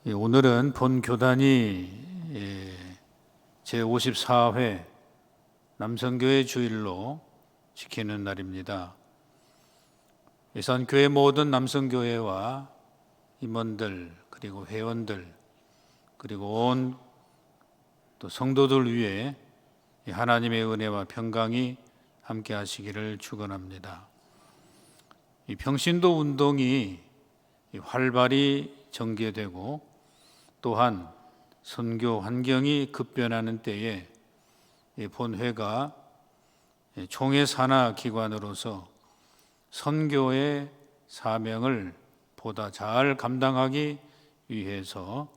오늘은 본 교단이 제54회 남성교회 주일로 지키는 날입니다. 예산교회 모든 남성교회와 임원들 그리고 회원들 그리고 온 또 성도들 위해 하나님의 은혜와 평강이 함께 하시기를 축원합니다. 이 평신도 운동이 활발히 전개되고 또한 선교 환경이 급변하는 때에 본회가 총회 산하 기관으로서 선교의 사명을 보다 잘 감당하기 위해서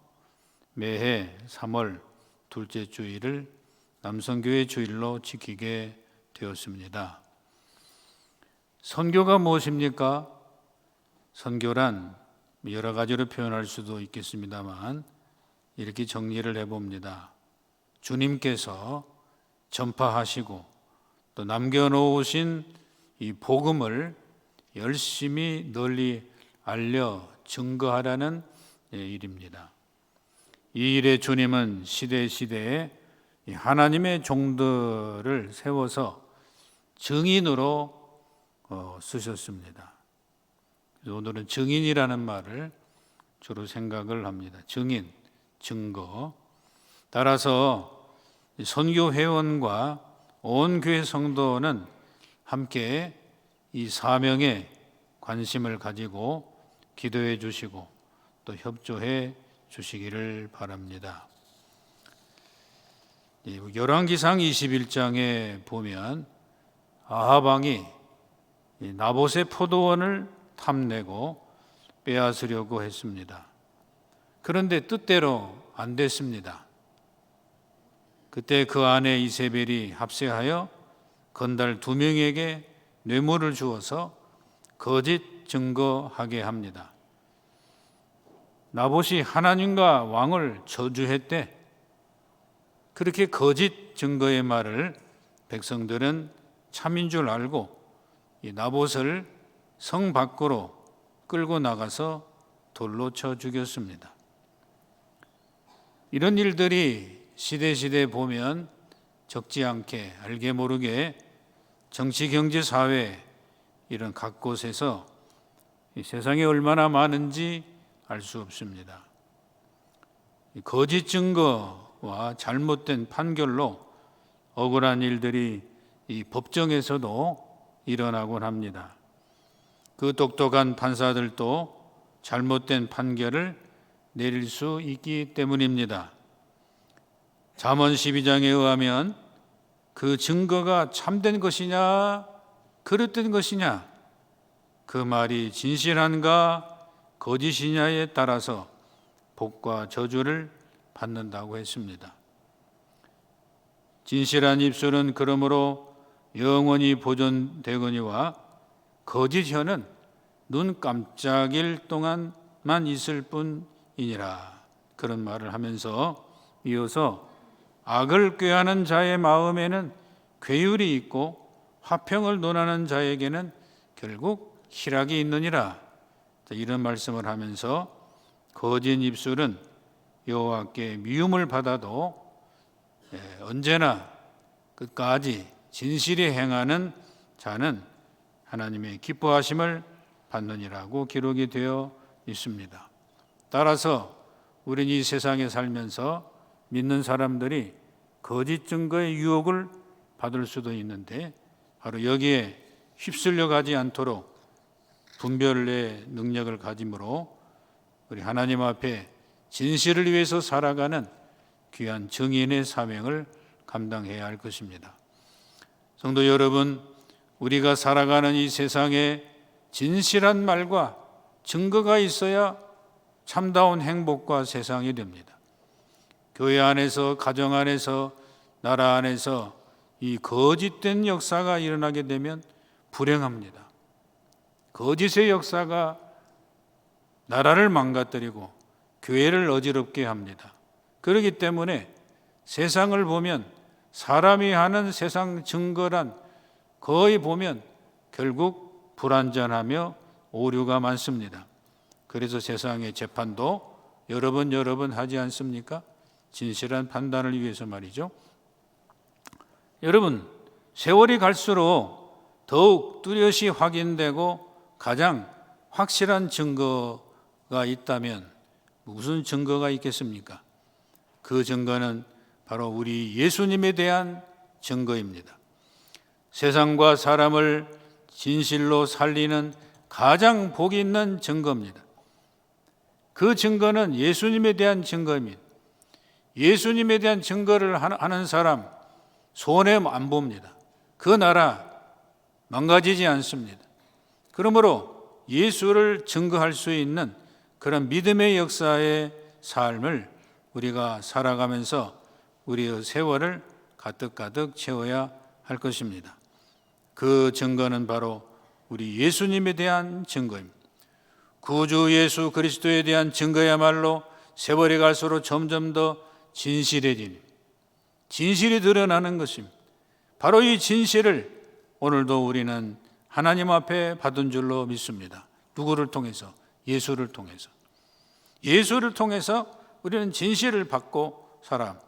매해 3월 둘째 주일을 남성교회 주일로 지키게 되었습니다. 선교가 무엇입니까? 선교란 여러 가지로 표현할 수도 있겠습니다만 이렇게 정리를 해봅니다. 주님께서 전파하시고 또 남겨놓으신 이 복음을 열심히 널리 알려 증거하라는 일입니다. 이 일에 주님은 시대시대에 하나님의 종들을 세워서 증인으로 쓰셨습니다. 오늘은 증인이라는 말을 주로 생각을 합니다. 증인, 증거. 따라서 선교 회원과 온 교회 성도는 함께 이 사명에 관심을 가지고 기도해 주시고 또 협조해 주시기를 바랍니다. 열왕기상 21장에 보면 아합 왕이 나봇의 포도원을 탐내고 빼앗으려고 했습니다. 그런데 뜻대로 안 됐습니다. 그때 그 아내 이세벨이 합세하여 건달 2명에게 뇌물을 주어서 거짓 증거하게 합니다. 나봇이 하나님과 왕을 저주했대. 그렇게 거짓 증거의 말을 백성들은 참인 줄 알고 이 나봇을 성 밖으로 끌고 나가서 돌로 쳐 죽였습니다. 이런 일들이 시대시대 보면 적지 않게 알게 모르게 정치, 경제, 사회 이런 각 곳에서 이 세상에 얼마나 많은지 알 수 없습니다. 거짓 증거와 잘못된 판결로 억울한 일들이 이 법정에서도 일어나곤 합니다. 그 똑똑한 판사들도 잘못된 판결을 내릴 수 있기 때문입니다. 잠언 12장에 의하면 그 증거가 참된 것이냐 그릇된 것이냐 그 말이 진실한가 거짓이냐에 따라서 복과 저주를 받는다고 했습니다. 진실한 입술은 그러므로 영원히 보존되거니와 거짓 혀는 눈 깜짝일 동안만 있을 뿐이니라. 그런 말을 하면서 이어서 악을 꾀하는 자의 마음에는 괴율이 있고 화평을 논하는 자에게는 결국 희락이 있느니라. 이런 말씀을 하면서 거짓 입술은 여호와께 미움을 받아도 언제나 끝까지 진실이 행하는 자는 하나님의 기뻐하심을 받느니라고 기록이 되어 있습니다. 따라서 우리는 이 세상에 살면서 믿는 사람들이 거짓 증거의 유혹을 받을 수도 있는데 바로 여기에 휩쓸려 가지 않도록 분별의 능력을 가짐으로 우리 하나님 앞에 진실을 위해서 살아가는 귀한 증인의 사명을 감당해야 할 것입니다. 성도 여러분, 우리가 살아가는 이 세상에 진실한 말과 증거가 있어야 참다운 행복과 세상이 됩니다. 교회 안에서, 가정 안에서, 나라 안에서 이 거짓된 역사가 일어나게 되면 불행합니다. 거짓의 역사가 나라를 망가뜨리고 교회를 어지럽게 합니다. 그렇기 때문에 세상을 보면 사람이 하는 세상 증거란 거의 보면 결국 불완전하며 오류가 많습니다. 그래서 세상의 재판도 여러 번 하지 않습니까? 진실한 판단을 위해서 말이죠. 여러분, 세월이 갈수록 더욱 뚜렷이 확인되고 가장 확실한 증거가 있다면 무슨 증거가 있겠습니까? 그 증거는 바로 우리 예수님에 대한 증거입니다. 세상과 사람을 진실로 살리는 가장 복 있는 증거입니다. 그 증거는 예수님에 대한 증거입니다. 예수님에 대한 증거를 하는 사람 손해 안 봅니다. 그 나라 망가지지 않습니다. 그러므로 예수를 증거할 수 있는 그런 믿음의 역사의 삶을 우리가 살아가면서 우리의 세월을 가득가득 채워야 할 것입니다. 그 증거는 바로 우리 예수님에 대한 증거입니다. 구주 예수 그리스도에 대한 증거야말로 세월이 갈수록 점점 더 진실해지니 진실이 드러나는 것입니다. 바로 이 진실을 오늘도 우리는 하나님 앞에 받은 줄로 믿습니다. 누구를 통해서? 예수를 통해서. 예수를 통해서 우리는 진실을 받고 살아.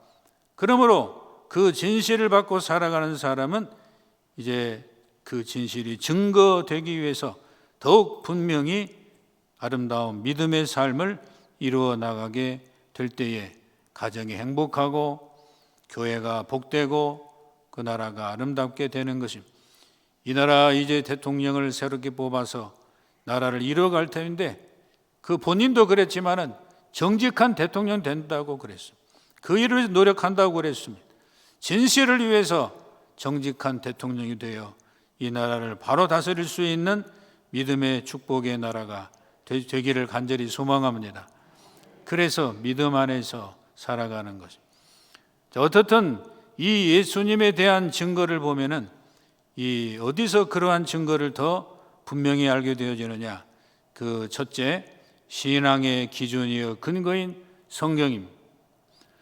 그러므로 그 진실을 받고 살아가는 사람은 이제 그 진실이 증거되기 위해서 더욱 분명히 아름다운 믿음의 삶을 이루어 나가게 될 때에 가정이 행복하고 교회가 복되고 그 나라가 아름답게 되는 것입니다. 이 나라 이제 대통령을 새롭게 뽑아서 나라를 이뤄갈 터인데 그 본인도 그랬지만은 정직한 대통령 된다고 그랬어요. 그 일을 위해서 노력한다고 그랬습니다. 진실을 위해서 정직한 대통령이 되어 이 나라를 바로 다스릴 수 있는 믿음의 축복의 나라가 되기를 간절히 소망합니다. 그래서 믿음 안에서 살아가는 것입니다. 어떻든 이 예수님에 대한 증거를 보면은 이 어디서 그러한 증거를 더 분명히 알게 되어지느냐? 그 첫째, 신앙의 기준이여 근거인 성경입니다.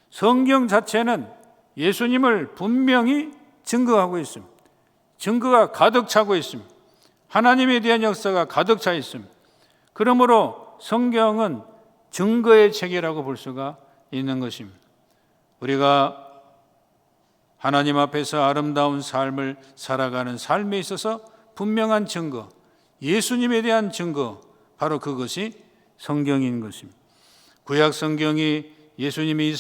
성경 자체는 예수님을 분명히 증거하고 있습니다. 증거가 가득 차고 있습니다. 하나님에 대한 역사가 가득 차 있습니다. 그러므로 성경은 증거의 책이라고 볼 수가 있는 것입니다. 우리가 하나님 앞에서 아름다운 삶을 살아가는 삶에 있어서 분명한 증거, 예수님에 대한 증거, 바로 그것이 성경인 것입니다. 구약 성경이 예수님이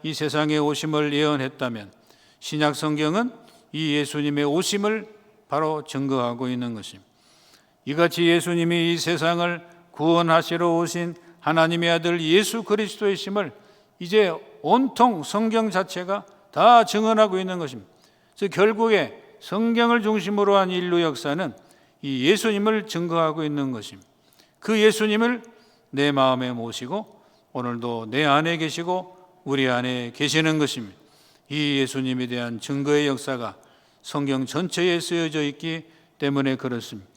이 세상에 오심을 예언했다면 신약 성경은 이 예수님의 오심을 바로 증거하고 있는 것입니다. 이같이 예수님이 이 세상을 구원하시러 오신 하나님의 아들 예수 그리스도이심을 이제 온통 성경 자체가 다 증언하고 있는 것입니다. 그래서 결국에 성경을 중심으로 한 인류 역사는 이 예수님을 증거하고 있는 것입니다. 그 예수님을 내 마음에 모시고 오늘도 내 안에 계시고 우리 안에 계시는 것입니다. 이 예수님에 대한 증거의 역사가 성경 전체에 쓰여져 있기 때문에 그렇습니다.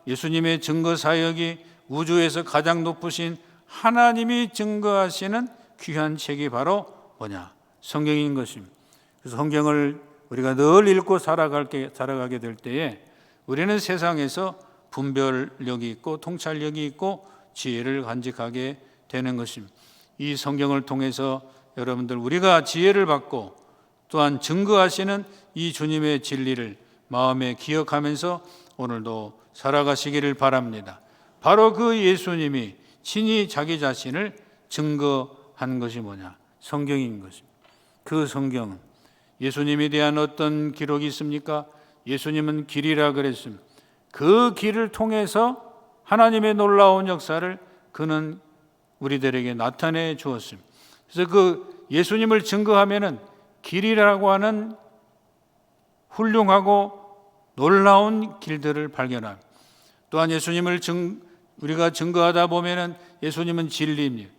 예수님의 증거 사역이 우주에서 가장 높으신 하나님이 증거하시는 귀한 책이 바로 뭐냐? 성경인 것입니다. 그래서 성경을 우리가 늘 읽고 살아가게 될 때에 우리는 세상에서 분별력이 있고 통찰력이 있고 지혜를 간직하게 되는 것입니다. 이 성경을 통해서 여러분들 우리가 지혜를 받고 또한 증거하시는 이 주님의 진리를 마음에 기억하면서 오늘도 살아가시기를 바랍니다. 바로 그 예수님이 친히 자기 자신을 증거한 것이 뭐냐? 성경인 것입니다. 그 성경은 예수님에 대한 어떤 기록이 있습니까? 예수님은 길이라 그랬습니다. 그 길을 통해서 하나님의 놀라운 역사를 그는 우리들에게 나타내 주었습니다. 그래서 그 예수님을 증거하면은 길이라고 하는 훌륭하고 놀라운 길들을 발견합니다. 또한 예수님을 우리가 증거하다 보면은 예수님은 진리입니다.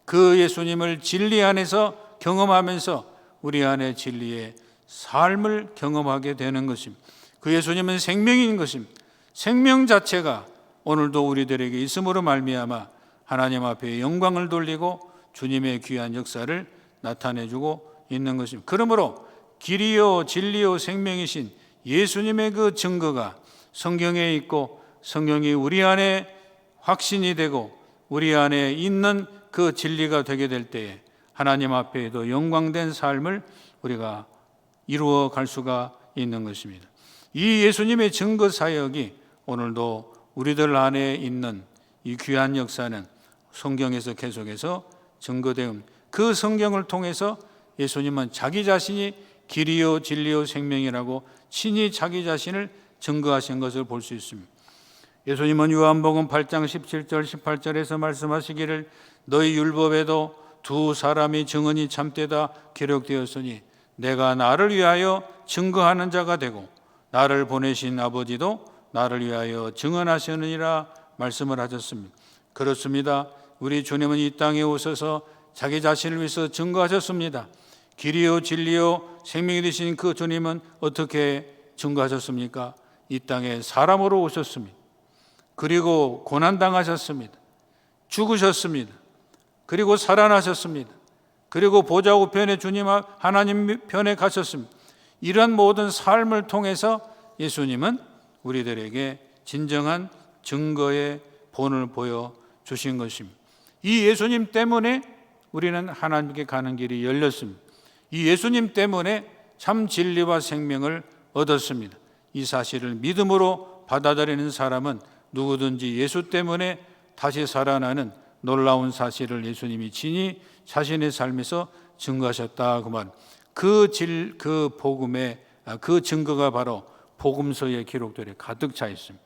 그 예수님을 진리 안에서 경험하면서 우리 안에 진리의 삶을 경험하게 되는 것입니다. 그 예수님은 생명인 것입니다. 생명 자체가 오늘도 우리들에게 있음으로 말미암아 하나님 앞에 영광을 돌리고 주님의 귀한 역사를 나타내주고 있는 것입니다. 그러므로 길이요 진리요 생명이신 예수님의 그 증거가 성경에 있고 성경이 우리 안에 확신이 되고 우리 안에 있는 그 진리가 되게 될 때에 하나님 앞에도 영광된 삶을 우리가 이루어 갈 수가 있는 것입니다. 이 예수님의 증거 사역이 오늘도 우리들 안에 있는 이 귀한 역사는 성경에서 계속해서 증거되는, 그 성경을 통해서 예수님은 자기 자신이 길이요 진리요 생명이라고 친히 자기 자신을 증거하신 것을 볼 수 있습니다. 예수님은 요한복음 8장 17절 18절에서 말씀하시기를 너희 율법에도 두 사람이 증언이 참되다 기록되었으니 내가 나를 위하여 증거하는 자가 되고 나를 보내신 아버지도 나를 위하여 증언하시느니라 말씀을 하셨습니다. 그렇습니다. 우리 주님은 이 땅에 오셔서 자기 자신을 위해서 증거하셨습니다. 길이요 진리요 생명이 되신 그 주님은 어떻게 증거하셨습니까? 이 땅에 사람으로 오셨습니다. 그리고 고난당하셨습니다. 죽으셨습니다. 그리고 살아나셨습니다. 그리고 보좌 우편에 주님 하나님 편에 가셨습니다. 이런 모든 삶을 통해서 예수님은 우리들에게 진정한 증거의 본을 보여주신 것입니다. 이 예수님 때문에 우리는 하나님께 가는 길이 열렸습니다. 이 예수님 때문에 참 진리와 생명을 얻었습니다. 이 사실을 믿음으로 받아들이는 사람은 누구든지 예수 때문에 다시 살아나는 놀라운 사실을 예수님이 친히 자신의 삶에서 증거하셨다. 그 복음의 그 증거가 바로 복음서에 기록되어 가득 차 있습니다.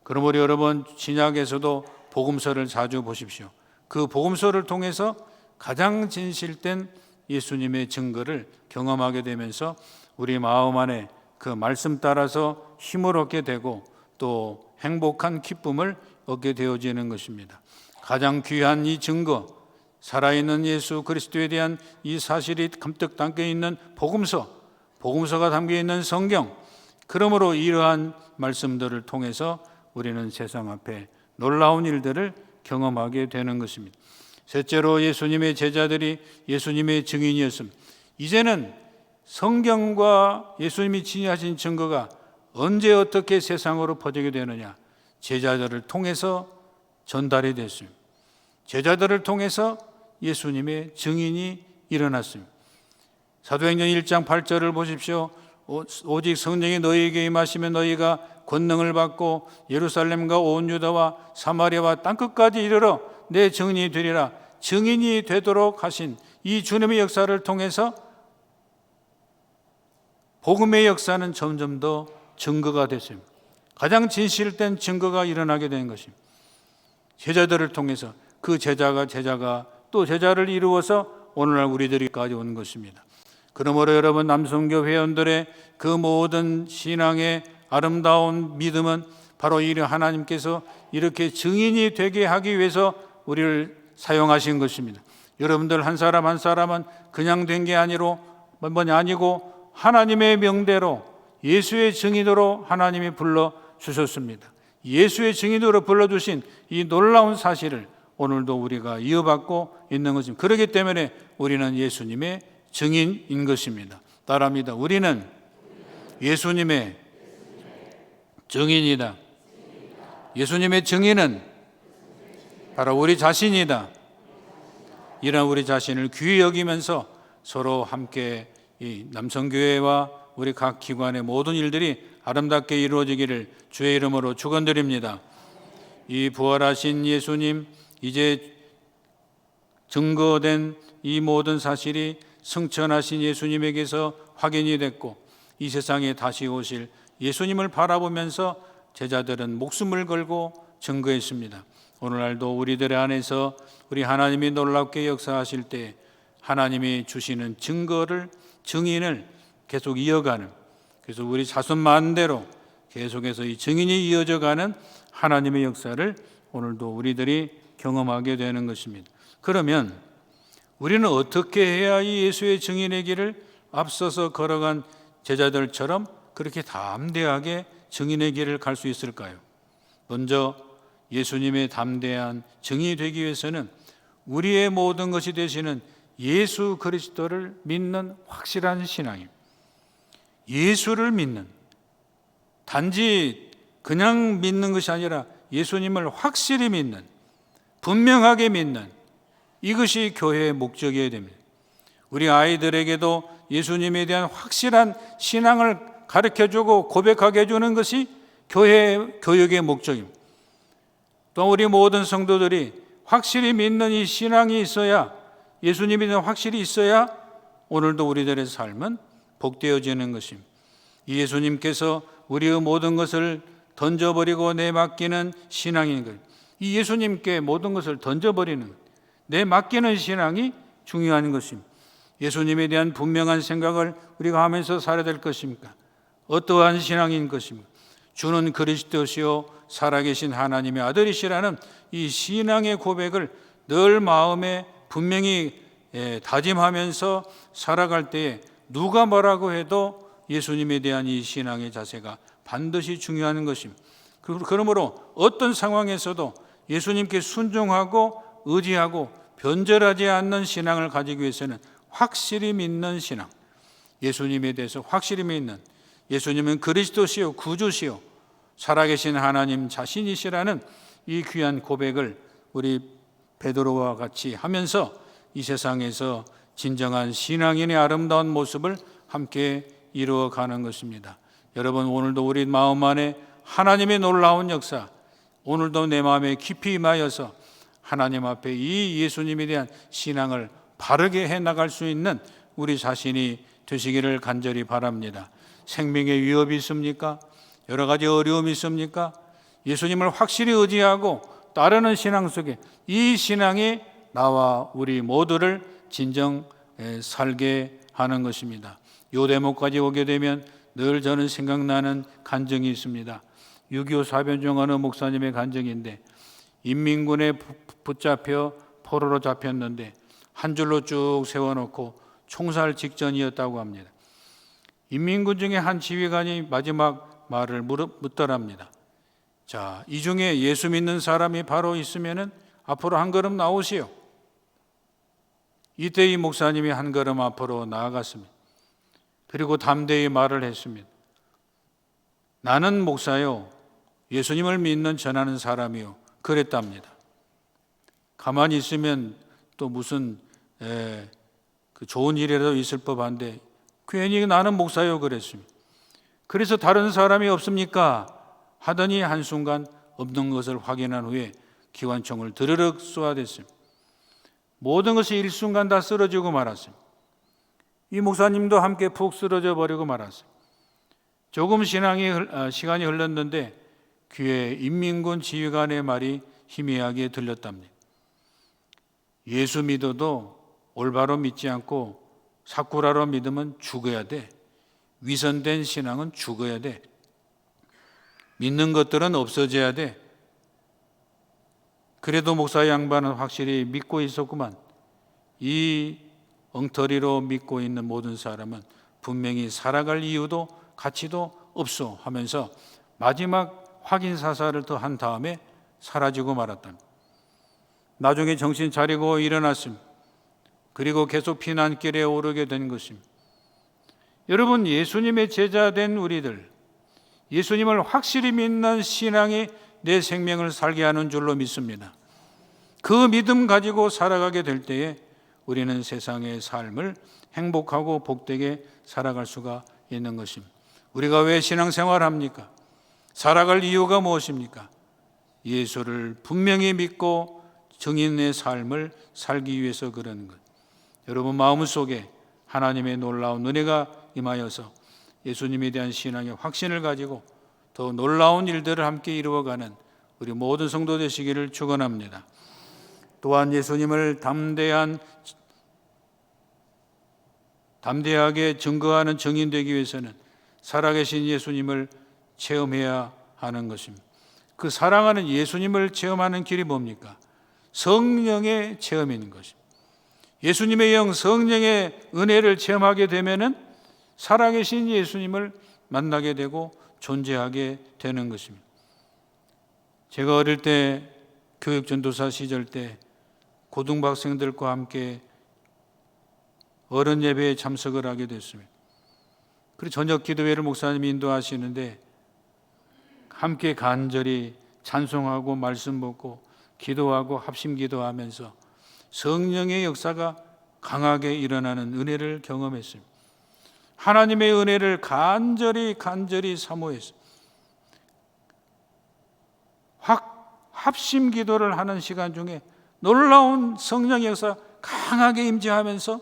그러므로 여러분 신약에서도 복음서를 자주 보십시오. 그 복음서를 통해서 가장 진실된 예수님의 증거를 경험하게 되면서 우리 마음 안에 그 말씀 따라서 힘을 얻게 되고 또 행복한 기쁨을 얻게 되어지는 것입니다. 가장 귀한 이 증거, 살아있는 예수 그리스도에 대한 이 사실이 감뜩 담겨 있는 복음서가 담겨 있는 성경, 그러므로 이러한 말씀들을 통해서 우리는 세상 앞에 놀라운 일들을 경험하게 되는 것입니다. 셋째로 예수님의 제자들이 예수님의 증인이었습니다. 이제는 성경과 예수님이 친히 하신 증거가 언제 어떻게 세상으로 퍼지게 되느냐? 제자들을 통해서 전달이 됐습니다. 제자들을 통해서 예수님의 증인이 일어났습니다. 사도행전 1장 8절을 보십시오. 오직 성령이 너희에게 임하시면 너희가 권능을 받고 예루살렘과 온 유다와 사마리아와 땅끝까지 이르러 내 증인이 되리라. 증인이 되도록 하신 이 주님의 역사를 통해서 복음의 역사는 점점 더 증거가 됐습니다. 가장 진실된 증거가 일어나게 된 것입니다. 제자들을 통해서 그 제자가 또 제자를 이루어서 오늘날 우리들이까지 온 것입니다. 그러므로 여러분 남성교 회원들의 그 모든 신앙의 아름다운 믿음은 바로 이 하나님께서 이렇게 증인이 되게 하기 위해서 우리를 사용하신 것입니다. 여러분들 한 사람 한 사람은 그냥 된 게 아니고 하나님의 명대로 예수의 증인으로 하나님이 불러주셨습니다. 예수의 증인으로 불러주신 이 놀라운 사실을 오늘도 우리가 이어받고 있는 것입니다. 그렇기 때문에 우리는 예수님의 증인인 것입니다. 따라합니다. 우리는 예수님의 증인이다. 예수님의 증인은 바로 우리 자신이다. 이런 우리 자신을 귀히 여기면서 서로 함께 이 남성교회와 우리 각 기관의 모든 일들이 아름답게 이루어지기를 주의 이름으로 축원드립니다. 이 부활하신 예수님, 이제 증거된 이 모든 사실이 승천하신 예수님에게서 확인이 됐고 이 세상에 다시 오실 예수님을 바라보면서 제자들은 목숨을 걸고 증거했습니다. 오늘날도 우리들 안에서 우리 하나님이 놀랍게 역사하실 때 하나님이 주시는 증인을 계속 이어가는, 그래서 우리 자손 만대로 계속해서 이 증인이 이어져가는 하나님의 역사를 오늘도 우리들이 경험하게 되는 것입니다. 그러면 우리는 어떻게 해야 이 예수의 증인의 길을 앞서서 걸어간 제자들처럼 그렇게 담대하게 증인의 길을 갈 수 있을까요? 먼저 예수님의 담대한 증인이 되기 위해서는 우리의 모든 것이 되시는 예수 그리스도를 믿는 확실한 신앙입니다. 예수를 믿는, 단지 그냥 믿는 것이 아니라 예수님을 확실히 믿는, 분명하게 믿는, 이것이 교회의 목적이어야 됩니다. 우리 아이들에게도 예수님에 대한 확실한 신앙을 가르쳐주고 고백하게 해주는 것이 교회의 교육의 목적입니다. 또 우리 모든 성도들이 확실히 믿는 이 신앙이 있어야, 예수님에 대한 확실히 있어야 오늘도 우리들의 삶은 복되어지는 것입니다. 이 예수님께서 우리의 모든 것을 던져버리고 내맡기는 신앙인 것, 이 예수님께 모든 것을 던져버리는 것, 내맡기는 신앙이 중요한 것입니다. 예수님에 대한 분명한 생각을 우리가 하면서 살아야 될 것입니까? 어떠한 신앙인 것입니까? 주는 그리스도시요 살아계신 하나님의 아들이시라는 이 신앙의 고백을 늘 마음에 분명히 다짐하면서 살아갈 때에 누가 뭐라고 해도 예수님에 대한 이 신앙의 자세가 반드시 중요한 것입니다. 그러므로 어떤 상황에서도 예수님께 순종하고 의지하고 변절하지 않는 신앙을 가지기 위해서는 확실히 믿는 신앙, 예수님에 대해서 확실히 믿는, 예수님은 그리스도시요 구주시요 살아계신 하나님 자신이시라는 이 귀한 고백을 우리 베드로와 같이 하면서 이 세상에서 진정한 신앙인의 아름다운 모습을 함께 이루어가는 것입니다. 여러분, 오늘도 우리 마음 안에 하나님의 놀라운 역사, 오늘도 내 마음에 깊이 임하여서 하나님 앞에 이 예수님에 대한 신앙을 바르게 해나갈 수 있는 우리 자신이 되시기를 간절히 바랍니다. 생명의 위협이 있습니까? 여러 가지 어려움이 있습니까? 예수님을 확실히 의지하고 따르는 신앙 속에 이 신앙이 나와 우리 모두를 진정 살게 하는 것입니다. 이 대목까지 오게 되면 늘 저는 생각나는 간증이 있습니다. 6.25 사변중 어느 목사님의 간증인데, 인민군에 붙잡혀 포로로 잡혔는데 한 줄로 쭉 세워놓고 총살 직전이었다고 합니다. 인민군 중에 한 지휘관이 마지막 말을 묻더랍니다. 자, 이 중에 예수 믿는 사람이 바로 있으면은 앞으로 한 걸음 나오시오. 이때 이 목사님이 한 걸음 앞으로 나아갔습니다. 그리고 담대히 말을 했습니다. 나는 목사요, 예수님을 믿는 전하는 사람이요. 그랬답니다. 가만히 있으면 또 무슨 그 좋은 일이라도 있을 법한데 괜히 나는 목사요 그랬습니다. 그래서 다른 사람이 없습니까? 하더니 한순간 없는 것을 확인한 후에 기관총을 드르륵 쏘아댔습니다. 모든 것이 일순간 다 쓰러지고 말았습니다. 이 목사님도 함께 푹 쓰러져 버리고 말았어요. 조금 시간이 흘렀는데 귀에 인민군 지휘관의 말이 희미하게 들렸답니다. 예수 믿어도 올바로 믿지 않고 사쿠라로 믿으면 죽어야 돼. 위선된 신앙은 죽어야 돼. 믿는 것들은 없어져야 돼. 그래도 목사 양반은 확실히 믿고 있었구만. 이 엉터리로 믿고 있는 모든 사람은 분명히 살아갈 이유도 가치도 없어 하면서 마지막 확인 사살을 더 한 다음에 사라지고 말았답니다. 나중에 정신 차리고 일어났습니다. 그리고 계속 피난길에 오르게 된 것입니다. 여러분, 예수님의 제자된 우리들, 예수님을 확실히 믿는 신앙이 내 생명을 살게 하는 줄로 믿습니다. 그 믿음 가지고 살아가게 될 때에 우리는 세상의 삶을 행복하고 복되게 살아갈 수가 있는 것입니다. 우리가 왜 신앙생활을 합니까? 살아갈 이유가 무엇입니까? 예수를 분명히 믿고 증인의 삶을 살기 위해서 그러는 것. 여러분 마음속에 하나님의 놀라운 은혜가 임하여서 예수님에 대한 신앙의 확신을 가지고 더 놀라운 일들을 함께 이루어가는 우리 모든 성도 되시기를 축원합니다. 또한 예수님을 담대하게 증거하는 증인 되기 위해서는 살아계신 예수님을 체험해야 하는 것입니다. 그 사랑하는 예수님을 체험하는 길이 뭡니까? 성령의 체험인 것입니다. 예수님의 영 성령의 은혜를 체험하게 되면은 살아계신 예수님을 만나게 되고 존재하게 되는 것입니다. 제가 어릴 때 교육전도사 시절 때 고등학생들과 함께 어른 예배에 참석을 하게 됐습니다. 그리고 저녁 기도회를 목사님이 인도하시는데 함께 간절히 찬송하고 말씀 듣고 기도하고 합심 기도하면서 성령의 역사가 강하게 일어나는 은혜를 경험했습니다. 하나님의 은혜를 간절히 사모했습니다. 합심 기도를 하는 시간 중에 놀라운 성령의 역사 강하게 임재하면서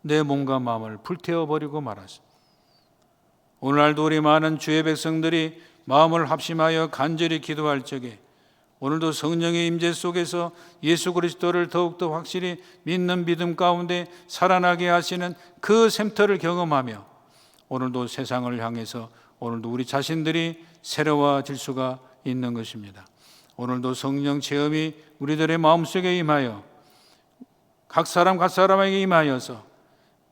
내 몸과 마음을 불태워버리고 말았습니다. 오늘날도 우리 많은 주의 백성들이 마음을 합심하여 간절히 기도할 적에 오늘도 성령의 임재 속에서 예수 그리스도를 더욱더 확실히 믿는 믿음 가운데 살아나게 하시는 그 샘터를 경험하며 오늘도 세상을 향해서 오늘도 우리 자신들이 새로워질 수가 있는 것입니다. 오늘도 성령 체험이 우리들의 마음속에 임하여 각 사람에게 임하여서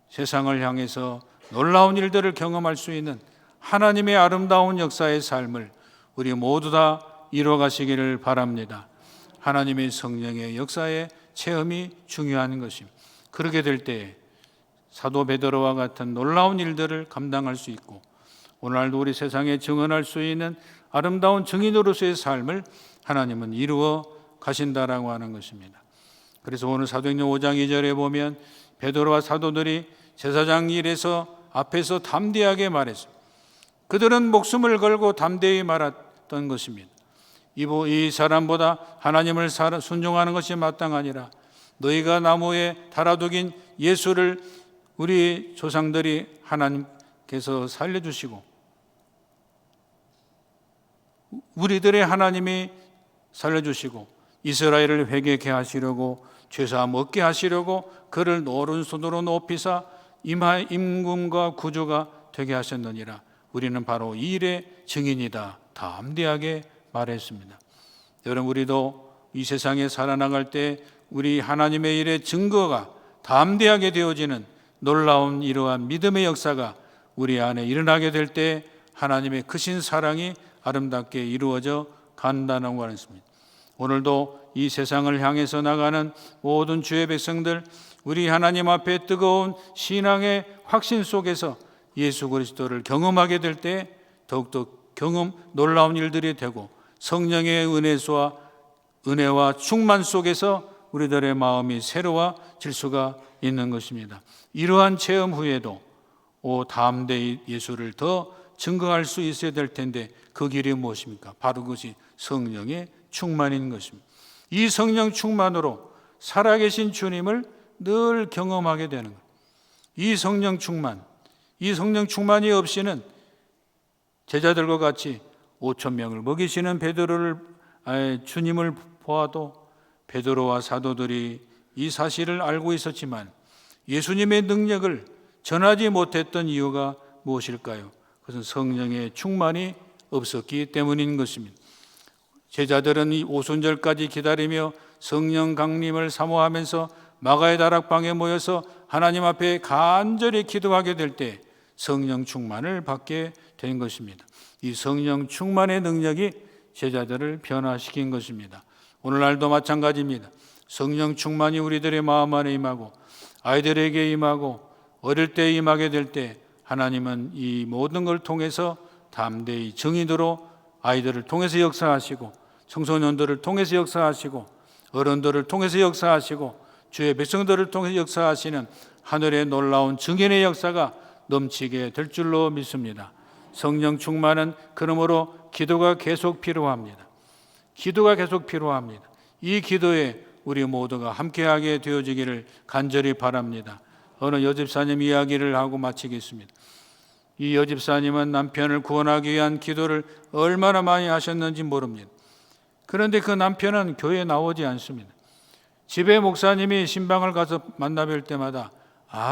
세상을 향해서 놀라운 일들을 경험할 수 있는 하나님의 아름다운 역사의 삶을 우리 모두 다 이루어가시기를 바랍니다. 하나님의 성령의 역사의 체험이 중요한 것입니다. 그렇게 될 때 사도 베드로와 같은 놀라운 일들을 감당할 수 있고 오늘날도 우리 세상에 증언할 수 있는 아름다운 증인으로서의 삶을 하나님은 이루어 가신다라고 하는 것입니다. 그래서 오늘 사도행전 5장 2절에 보면 베드로와 사도들이 제사장 일에서 앞에서 담대하게 말했습니다. 그들은 목숨을 걸고 담대히 말했던 것입니다. 이 사람보다 하나님을 순종하는 것이 마땅하니라. 너희가 나무에 달아두긴 예수를 우리 조상들이 하나님께서 살려주시고 우리들의 하나님이 살려주시고 이스라엘을 회개케 하시려고 죄사함 얻게 하시려고 그를 오른손으로 높이사 임금과 구주가 되게 하셨느니라. 우리는 바로 이 일의 증인이다. 담대하게 말했습니다. 여러분, 우리도 이 세상에 살아나갈 때 우리 하나님의 일의 증거가 담대하게 되어지는 놀라운 이러한 믿음의 역사가 우리 안에 일어나게 될 때 하나님의 크신 사랑이 아름답게 이루어져 간다는 것입니다. 오늘도 이 세상을 향해서 나가는 모든 주의 백성들, 우리 하나님 앞에 뜨거운 신앙의 확신 속에서 예수 그리스도를 경험하게 될 때 더욱더 놀라운 일들이 되고 성령의 은혜와 충만 속에서 우리들의 마음이 새로워질 수가 있는 것입니다. 이러한 체험 후에도 담대히 예수를 더 증거할 수 있어야 될 텐데 그 길이 무엇입니까? 바로 그것이 성령의 충만인 것입니다. 이 성령 충만으로 살아계신 주님을 늘 경험하게 되는 것. 이 성령 충만이 없이는 제자들과 같이 5,000명을 먹이시는 주님을 보아도 베드로와 사도들이 이 사실을 알고 있었지만 예수님의 능력을 전하지 못했던 이유가 무엇일까요? 그것은 성령의 충만이 없었기 때문인 것입니다. 제자들은 이 오순절까지 기다리며 성령 강림을 사모하면서 마가의 다락방에 모여서 하나님 앞에 간절히 기도하게 될 때 성령 충만을 받게 된 것입니다. 이 성령 충만의 능력이 제자들을 변화시킨 것입니다. 오늘날도 마찬가지입니다. 성령 충만이 우리들의 마음 안에 임하고 아이들에게 임하고 어릴 때 임하게 될 때 하나님은 이 모든 걸 통해서 담대히 증인으로 아이들을 통해서 역사하시고 청소년들을 통해서 역사하시고 어른들을 통해서 역사하시고 주의 백성들을 통해서 역사하시는 하늘의 놀라운 증인의 역사가 넘치게 될 줄로 믿습니다. 성령 충만은 그러므로 기도가 계속 필요합니다. 이 기도에 우리 모두가 함께하게 되어지기를 간절히 바랍니다. 어느 여집사님 이야기를 하고 마치겠습니다. 이 여집사님은 남편을 구원하기 위한 기도를 얼마나 많이 하셨는지 모릅니다. 그런데 그 남편은 교회에 나오지 않습니다. 집에 목사님이 신방을 가서 만나뵐 때마다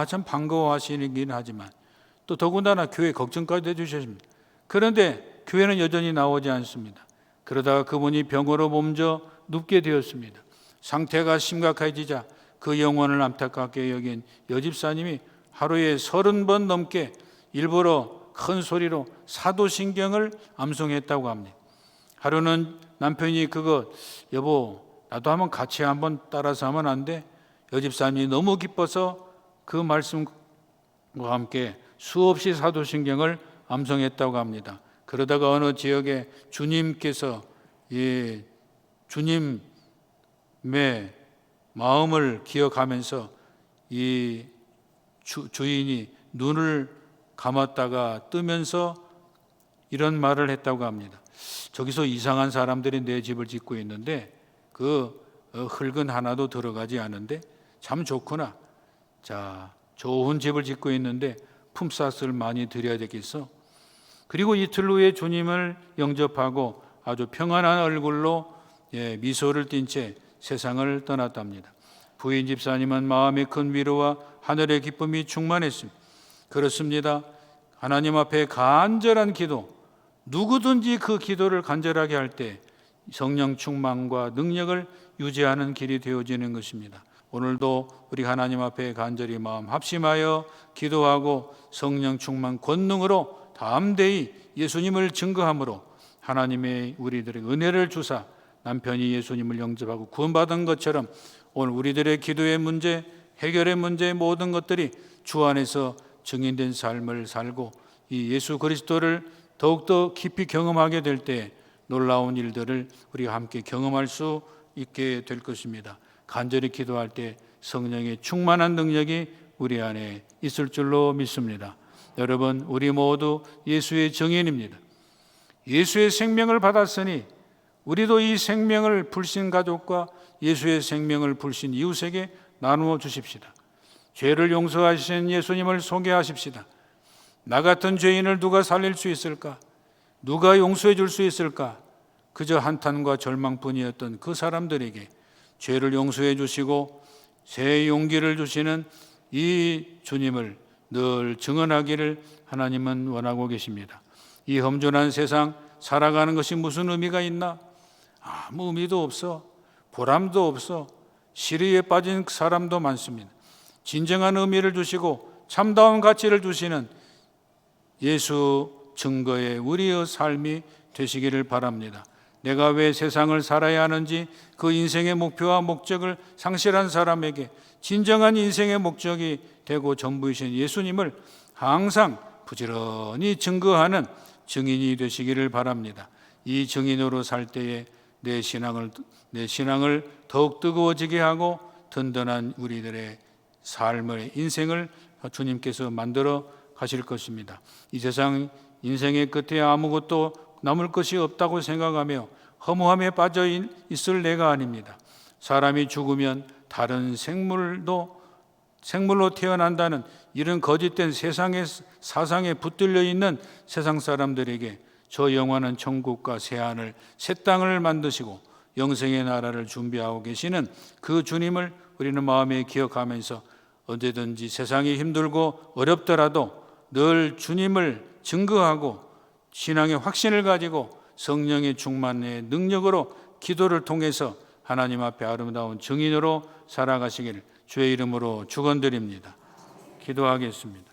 참 반가워하시긴 하지만 또 더군다나 교회 걱정까지 해주셨습니다. 그런데 교회는 여전히 나오지 않습니다. 그러다가 그분이 병으로 몸져 눕게 되었습니다. 상태가 심각해지자 그 영혼을 안타깝게 여긴 여집사님이 하루에 30번 넘게 일부러 큰 소리로 사도신경을 암송했다고 합니다. 하루는 남편이 여보 나도 한번 같이 한번 따라서 하면 안 돼? 여집사님이 너무 기뻐서 그 말씀과 함께 수없이 사도신경을 암송했다고 합니다. 그러다가 어느 지역에 주님께서 주님 마음을 기억하면서 이 주인이 눈을 감았다가 뜨면서 이런 말을 했다고 합니다. 저기서 이상한 사람들이 내 집을 짓고 있는데 그 흙은 하나도 들어가지 않은데 참 좋구나. 자, 좋은 집을 짓고 있는데 품삯을 많이 드려야 되겠어. 그리고 이틀 후에 주님을 영접하고 아주 평안한 얼굴로 미소를 띤 채 세상을 떠났답니다. 부인 집사님은 마음의 큰 위로와 하늘의 기쁨이 충만했습니다. 그렇습니다. 하나님 앞에 간절한 기도, 누구든지 그 기도를 간절하게 할 때 성령 충만과 능력을 유지하는 길이 되어지는 것입니다. 오늘도 우리 하나님 앞에 간절히 마음 합심하여 기도하고 성령 충만 권능으로 담대히 예수님을 증거함으로 하나님의 우리들의 은혜를 주사 남편이 예수님을 영접하고 구원받은 것처럼 오늘 우리들의 기도의 문제, 해결의 문제 모든 것들이 주 안에서 증인된 삶을 살고 이 예수 그리스도를 더욱더 깊이 경험하게 될 때 놀라운 일들을 우리가 함께 경험할 수 있게 될 것입니다. 간절히 기도할 때 성령의 충만한 능력이 우리 안에 있을 줄로 믿습니다. 여러분, 우리 모두 예수의 증인입니다. 예수의 생명을 받았으니 우리도 이 생명을 불신 가족과 예수의 생명을 불신 이웃에게 나누어 주십시다. 죄를 용서하신 예수님을 소개하십시다. 나 같은 죄인을 누가 살릴 수 있을까? 누가 용서해 줄 수 있을까? 그저 한탄과 절망뿐이었던 그 사람들에게 죄를 용서해 주시고 새 용기를 주시는 이 주님을 늘 증언하기를 하나님은 원하고 계십니다. 이 험준한 세상 살아가는 것이 무슨 의미가 있나? 아무 의미도 없어. 보람도 없어. 시리에 빠진 사람도 많습니다. 진정한 의미를 주시고 참다운 가치를 주시는 예수 증거의 우리의 삶이 되시기를 바랍니다. 내가 왜 세상을 살아야 하는지 그 인생의 목표와 목적을 상실한 사람에게 진정한 인생의 목적이 되고 전부이신 예수님을 항상 부지런히 증거하는 증인이 되시기를 바랍니다. 이 증인으로 살 때에 내 신앙을 더욱 뜨거워지게 하고 든든한 우리들의 삶의 인생을 주님께서 만들어 가실 것입니다. 이 세상 인생의 끝에 아무것도 남을 것이 없다고 생각하며 허무함에 빠져 있을 내가 아닙니다. 사람이 죽으면 다른 생물로 태어난다는 이런 거짓된 세상의 사상에 붙들려 있는 세상 사람들에게 저 영원한 천국과 새하늘 새 땅을 만드시고 영생의 나라를 준비하고 계시는 그 주님을 우리는 마음에 기억하면서 언제든지 세상이 힘들고 어렵더라도 늘 주님을 증거하고 신앙의 확신을 가지고 성령의 충만의 능력으로 기도를 통해서 하나님 앞에 아름다운 증인으로 살아가시기를 주의 이름으로 축원드립니다. 기도하겠습니다.